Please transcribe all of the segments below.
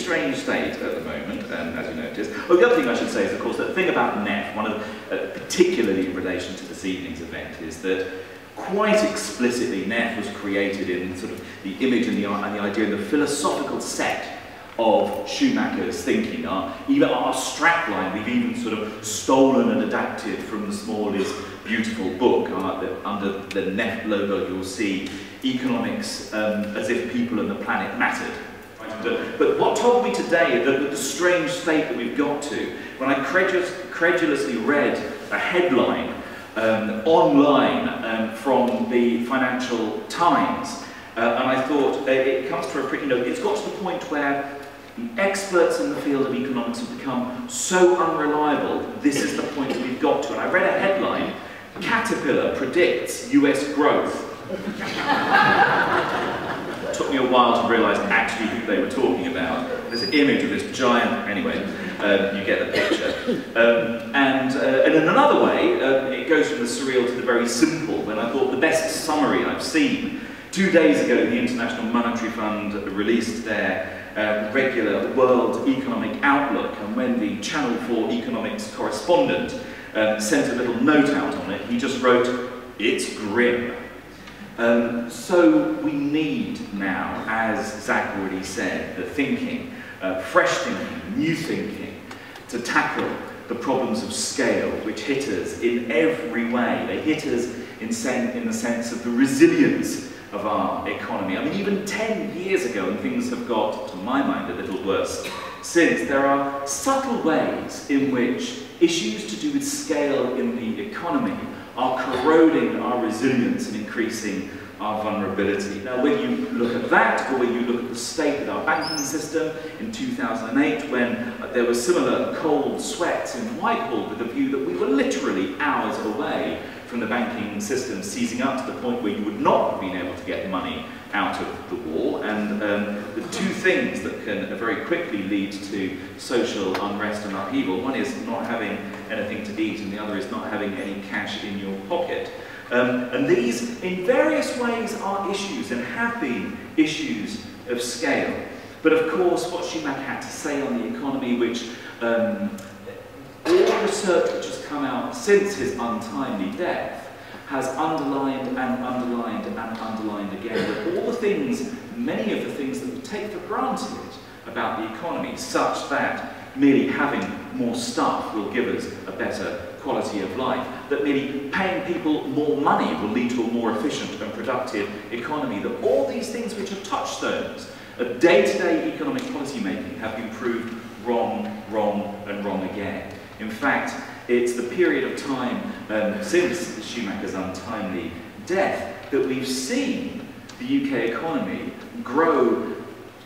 strange state at the moment, as you noticed. Oh, the other thing I should say is, of course, that the thing about NEF, particularly in relation to this evening's event, is that quite explicitly NEF was created in sort of the image and the idea and the philosophical set of Schumacher's thinking. Even our strapline, we've even sort of stolen and adapted from the Smalley's beautiful book. Under the NEF logo, you'll see economics as if people and the planet mattered. But what told me today that the strange state that we've got to, when I credulously read a headline online from the Financial Times, and I thought it comes to a pretty, it's got to the point where the experts in the field of economics have become so unreliable. This is the point that we've got to. And I read a headline: Caterpillar predicts US growth. It took me a while to realise actually who they were talking about. There's an image of this giant, anyway, you get the picture. And in another way, it goes from the surreal to the very simple, when I thought the best summary I've seen. 2 days ago, the International Monetary Fund released their regular World Economic Outlook, and when the Channel 4 economics correspondent sent a little note out on it, he just wrote, "It's grim." So we need now, as Zach already said, the thinking, fresh thinking, new thinking, to tackle the problems of scale, which hit us in every way. They hit us in the sense of the resilience of our economy. I mean, even 10 years ago, and things have got, to my mind, a little worse since, there are subtle ways in which issues to do with scale in the economy are corroding our resilience and increasing our vulnerability. Now, when you look at that, or when you look at the state of our banking system in 2008, when there were similar cold sweats in Whitehall with the view that we were literally hours away from the banking system seizing up to the point where you would not have been able to get money out of the wall, and the two things that can very quickly lead to social unrest and upheaval. One is not having anything to eat, and the other is not having any cash in your pocket. And these, in various ways, are issues, and have been issues of scale. But of course, what Schumacher had to say on the economy, which all the research which has come out since his untimely death has underlined and underlined and underlined again that all the things, many of the things that we take for granted about the economy, such that merely having more stuff will give us a better quality of life, that merely paying people more money will lead to a more efficient and productive economy, that all these things which are touchstones of day-to-day economic policy making have been proved wrong, wrong, and wrong again. In fact, it's the period of time since Schumacher's untimely death that we've seen the UK economy grow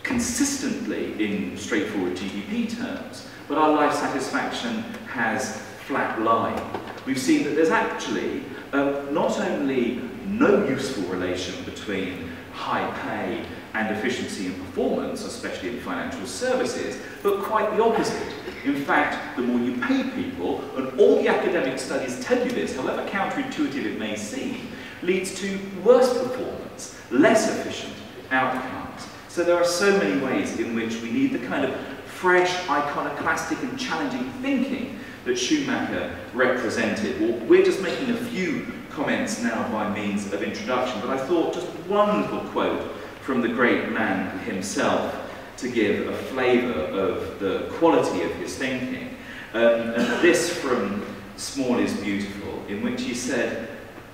consistently in straightforward GDP terms, but our life satisfaction has flatlined. We've seen that there's actually not only no useful relation between high pay and efficiency and performance, especially in financial services, but quite the opposite. In fact, the more you pay people, and all the academic studies tell you this, however counterintuitive it may seem, leads to worse performance, less efficient outcomes. So there are so many ways in which we need the kind of fresh, iconoclastic and challenging thinking that Schumacher represented. Well, we're just making a few comments now by means of introduction, but I thought just one little quote from the great man himself to give a flavour of the quality of his thinking. And this from Small is Beautiful, in which he said,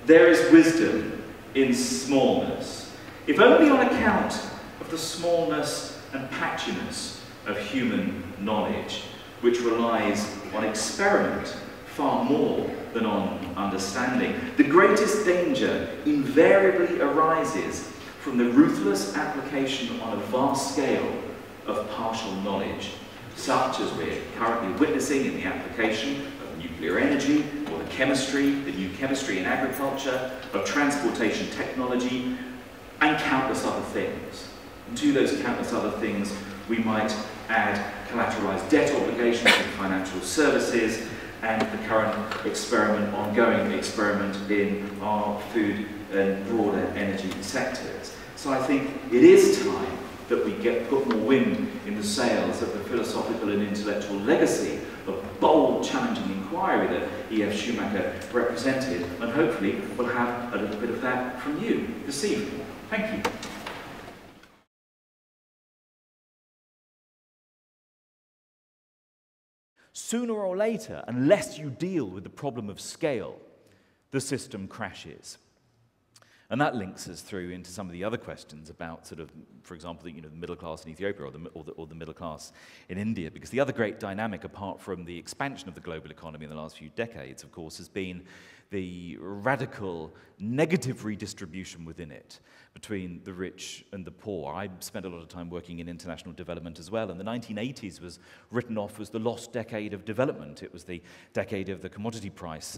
"There is wisdom in smallness, if only on account of the smallness and patchiness of human knowledge, which relies on experiment far more than on understanding. The greatest danger invariably arises from the ruthless application on a vast scale of partial knowledge, such as we're currently witnessing in the application of nuclear energy, or the new chemistry in agriculture, of transportation technology, and countless other things. And to those countless other things, we might add collateralized debt obligations in financial services, and the current ongoing experiment in our food and broader energy sectors. So I think it is time that we put more wind in the sails of the philosophical and intellectual legacy of bold, challenging inquiry that E.F. Schumacher represented, and hopefully we'll have a little bit of that from you this evening. Thank you. Sooner or later, unless you deal with the problem of scale, the system crashes. And that links us through into some of the other questions about sort of, for example, the middle class in Ethiopia or the middle class in India. Because the other great dynamic, apart from the expansion of the global economy in the last few decades, of course, has been the radical negative redistribution within it between the rich and the poor. I spent a lot of time working in international development as well, and the 1980s was written off as the lost decade of development. It was the decade of the commodity price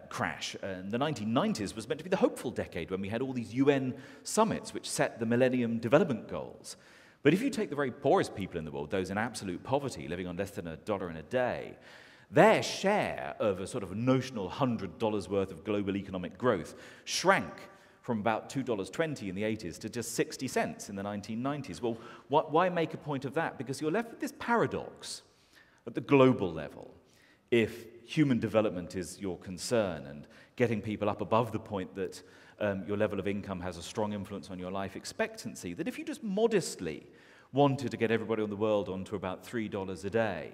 crash. And the 1990s was meant to be the hopeful decade when we had all these UN summits which set the Millennium Development Goals. But if you take the very poorest people in the world, those in absolute poverty, living on less than $1 in a day, their share of a sort of notional $100 worth of global economic growth shrank from about $2.20 in the 80s to just 60 cents in the 1990s. Well, why make a point of that? Because you're left with this paradox at the global level. If human development is your concern and getting people up above the point that your level of income has a strong influence on your life expectancy, that if you just modestly wanted to get everybody in the world onto about $3 a day,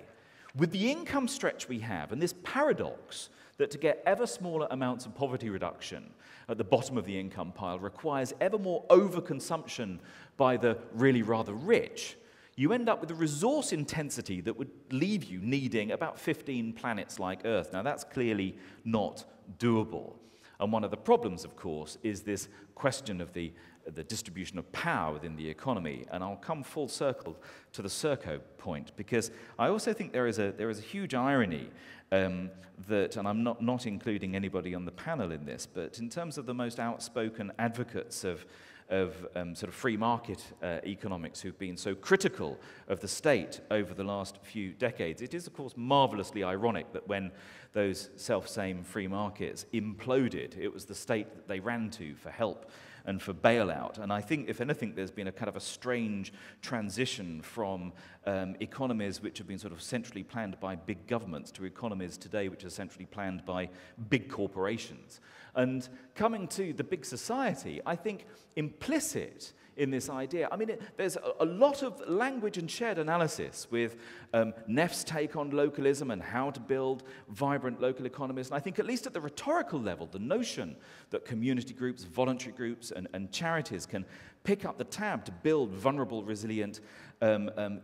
with the income stretch we have, and this paradox that to get ever smaller amounts of poverty reduction at the bottom of the income pile requires ever more overconsumption by the really rather rich, you end up with a resource intensity that would leave you needing about 15 planets like Earth. Now, that's clearly not doable. And one of the problems, of course, is this question of the distribution of power within the economy. And I'll come full circle to the Serco point, because I also think there is a huge irony that, and I'm not including anybody on the panel in this, but in terms of the most outspoken advocates of sort of free market economics who've been so critical of the state over the last few decades, it is, of course, marvelously ironic that when those self-same free markets imploded, it was the state that they ran to for help and for bailout. And I think, if anything, there's been a kind of a strange transition from economies which have been sort of centrally planned by big governments to economies today which are centrally planned by big corporations. And coming to the big society, I think implicit in this idea, I mean, there's a lot of language and shared analysis with Neff's take on localism and how to build vibrant local economies. And I think at least at the rhetorical level, the notion that community groups, voluntary groups, and charities can pick up the tab to build vulnerable, resilient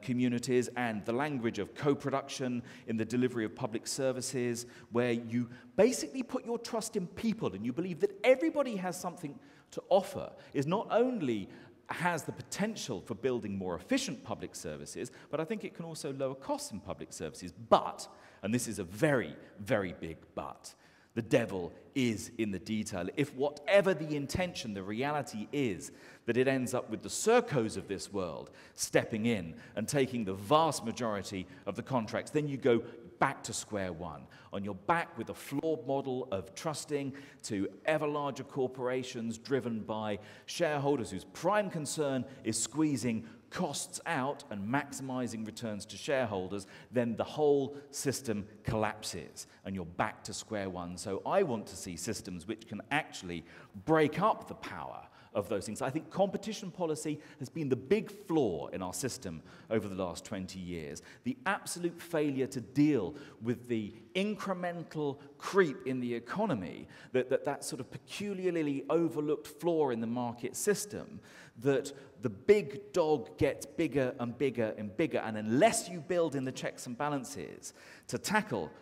communities, and the language of co-production in the delivery of public services, where you basically put your trust in people and you believe that everybody has something to offer, is not only has the potential for building more efficient public services, but I think it can also lower costs in public services. But, and this is a very, very big but, the devil is in the detail. If whatever the intention, the reality is that it ends up with the Sercos of this world stepping in and taking the vast majority of the contracts, then you go back to square one. On your back with a flawed model of trusting to ever larger corporations driven by shareholders whose prime concern is squeezing costs out and maximizing returns to shareholders, then the whole system collapses and you're back to square one. So I want to see systems which can actually break up the power of those things. I think competition policy has been the big flaw in our system over the last 20 years. The absolute failure to deal with the incremental creep in the economy, that sort of peculiarly overlooked flaw in the market system, that the big dog gets bigger and bigger and bigger, and unless you build in the checks and balances to tackle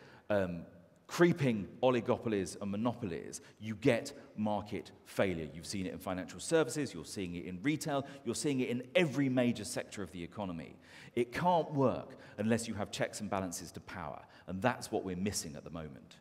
creeping oligopolies and monopolies, you get market failure. You've seen it in financial services, you're seeing it in retail, you're seeing it in every major sector of the economy. It can't work unless you have checks and balances to power, and that's what we're missing at the moment.